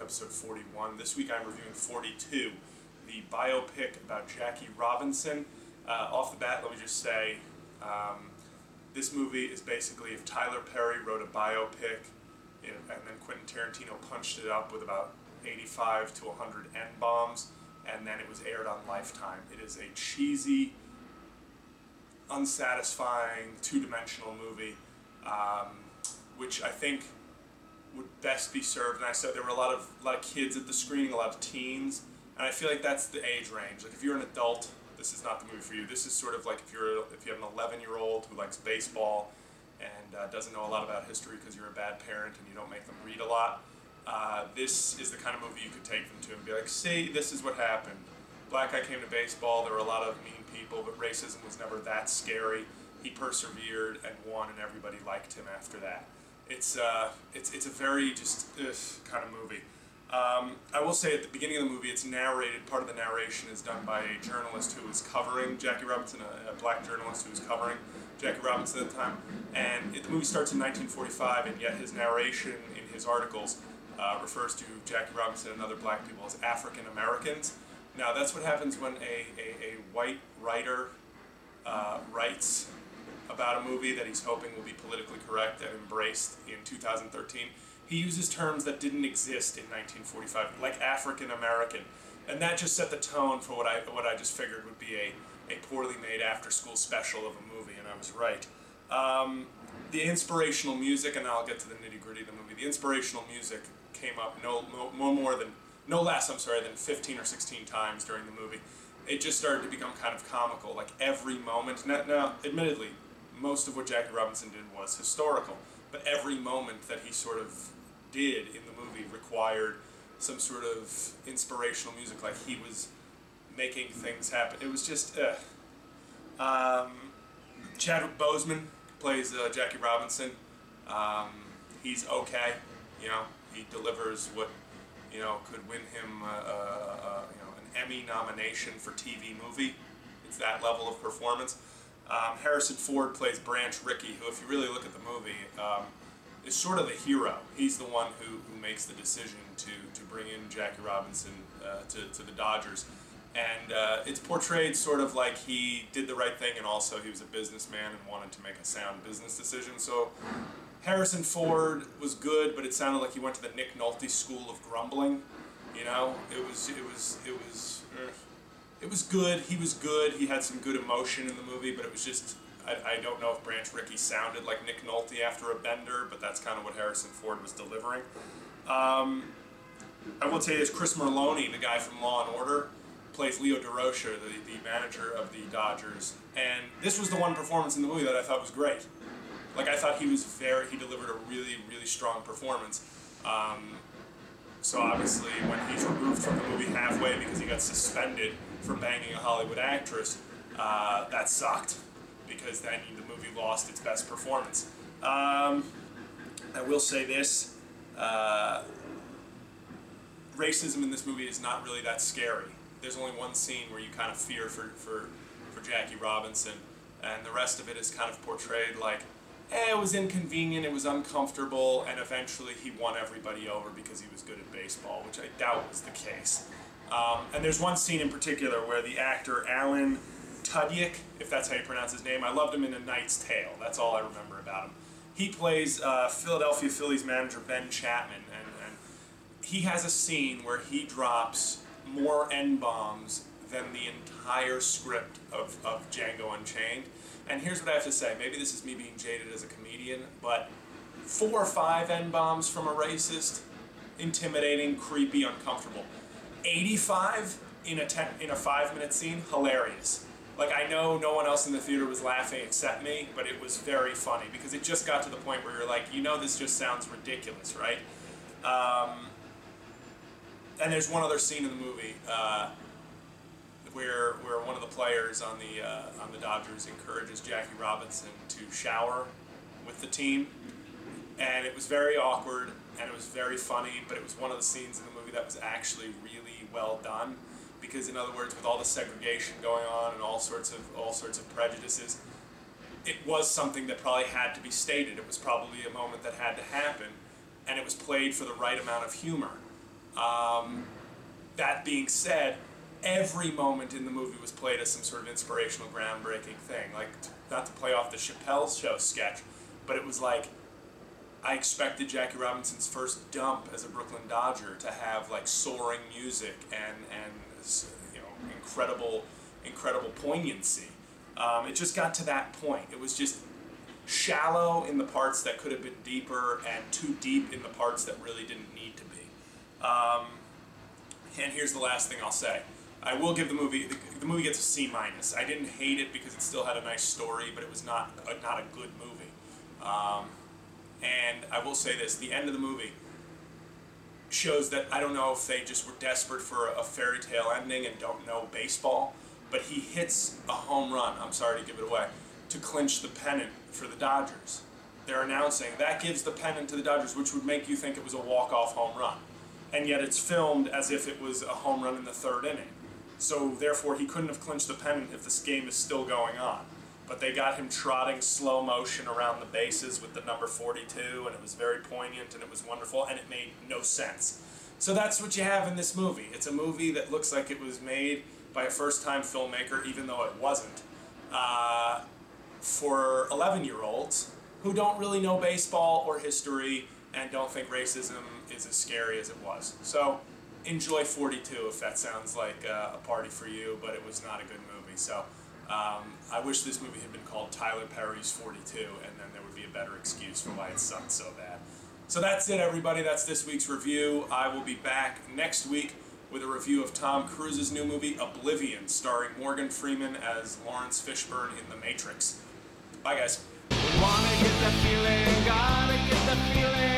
episode 41. This week I'm reviewing 42, the biopic about Jackie Robinson. Off the bat, let me just say, this movie is basically if Tyler Perry wrote a biopic and then Quentin Tarantino punched it up with about 85 to 100 N-bombs, and then it was aired on Lifetime. It is a cheesy, unsatisfying, two-dimensional movie, which I think would best be served. And I said there were a lot of kids at the screening, a lot of teens, and I feel like that's the age range. Like if you're an adult, this is not the movie for you. This is sort of like if you have an 11-year-old who likes baseball and doesn't know a lot about history because you're a bad parent and you don't make them read a lot. This is the kind of movie you could take them to and be like, see, this is what happened. Black guy came to baseball, there were a lot of mean people, but racism was never that scary. He persevered and won, and everybody liked him after that. It's a very just kind of movie. I will say at the beginning of the movie, it's narrated, part of the narration is done by a journalist who was covering Jackie Robinson, a black journalist who was covering Jackie Robinson at the time. And the movie starts in 1945, and yet his narration in his articles refers to Jackie Robinson and other black people as African Americans. Now that's what happens when a white writer writes about a movie that he's hoping will be politically correct and embraced in 2013. He uses terms that didn't exist in 1945, like African American, and that just set the tone for what I just figured would be a poorly made after-school special of a movie, and I was right. The inspirational music, and I'll get to the nitty-gritty of the movie. The inspirational music came up no less than 15 or 16 times during the movie. It just started to become kind of comical, like every moment. Now, admittedly, most of what Jackie Robinson did was historical, but every moment that he sort of did in the movie required some sort of inspirational music, like he was making things happen. It was just, Chadwick Boseman plays Jackie Robinson. He's okay, he delivers what, could win him, an Emmy nomination for TV movie. It's that level of performance. Harrison Ford plays Branch Rickey, who, if you really look at the movie, is sort of the hero. He's the one who makes the decision to bring in Jackie Robinson to the Dodgers. And it's portrayed sort of like he did the right thing, and also he was a businessman and wanted to make a sound business decision. So Harrison Ford was good, but it sounded like he went to the Nick Nolte school of grumbling. It was good. He was good. He had some good emotion in the movie, but it was just, I don't know if Branch Rickey sounded like Nick Nolte after a bender, but that's kind of what Harrison Ford was delivering. I will tell you this, Chris Merloni, the guy from Law & Order, plays Leo DeRocher, the manager of the Dodgers, and this was the one performance in the movie that I thought was great. Like, I thought he delivered a really, really strong performance. So obviously, when he's removed from the movie halfway because he got suspended for banging a Hollywood actress, that sucked, because then the movie lost its best performance. I will say this, racism in this movie is not really that scary. There's only one scene where you kind of fear for Jackie Robinson, and the rest of it is kind of portrayed like, it was inconvenient, it was uncomfortable, and eventually he won everybody over because he was good at baseball, which I doubt was the case. And there's one scene in particular where the actor Alan Tudyk, if that's how you pronounce his name, I loved him in A Knight's Tale, that's all I remember about him. He plays Philadelphia Phillies manager Ben Chapman, and he has a scene where he drops more N-bombs than the entire script of Django Unchained. And here's what I have to say, maybe this is me being jaded as a comedian, but 4 or 5 N-bombs from a racist, intimidating, creepy, uncomfortable. 85 in a 5-minute scene, hilarious. Like, I know no one else in the theater was laughing except me, but it was very funny, because it just got to the point where you're like, this just sounds ridiculous, right? And there's one other scene in the movie, where one of the players on the Dodgers encourages Jackie Robinson to shower with the team, and it was very awkward and it was very funny, but it was one of the scenes in the movie that was actually really well done, because in other words, with all the segregation going on and all sorts of prejudices, it was something that probably had to be stated. It was probably a moment that had to happen, and it was played for the right amount of humor. That being said, every moment in the movie was played as some sort of inspirational, groundbreaking thing. Like, not to play off the Chappelle Show sketch, but it was like, I expected Jackie Robinson's first dump as a Brooklyn Dodger to have like soaring music and you know, incredible poignancy. It just got to that point. It was just shallow in the parts that could have been deeper and too deep in the parts that really didn't need to be. And here's the last thing I'll say. I will give the movie gets a C-. I didn't hate it because it still had a nice story, but it was not a good movie. And I will say this, the end of the movie shows that I don't know if they just were desperate for a fairy tale ending and don't know baseball, but he hits a home run, I'm sorry to give it away, to clinch the pennant for the Dodgers. They're announcing that gives the pennant to the Dodgers, which would make you think it was a walk-off home run. And yet it's filmed as if it was a home run in the third inning. So therefore he couldn't have clinched the pennant if this game is still going on. But they got him trotting slow motion around the bases with the number 42, and it was very poignant and it was wonderful, and it made no sense. So that's what you have in this movie. It's a movie that looks like it was made by a first-time filmmaker, even though it wasn't, for 11-year-olds who don't really know baseball or history and don't think racism is as scary as it was. So enjoy 42 if that sounds like a party for you, but it was not a good movie. So I wish this movie had been called Tyler Perry's 42, and then there would be a better excuse for why it sucked so bad. So that's it, everybody. That's this week's review. I will be back next week with a review of Tom Cruise's new movie, Oblivion, starring Morgan Freeman as Lawrence Fishburne in The Matrix. Bye, guys. Wanna get the feeling, gotta get the feeling.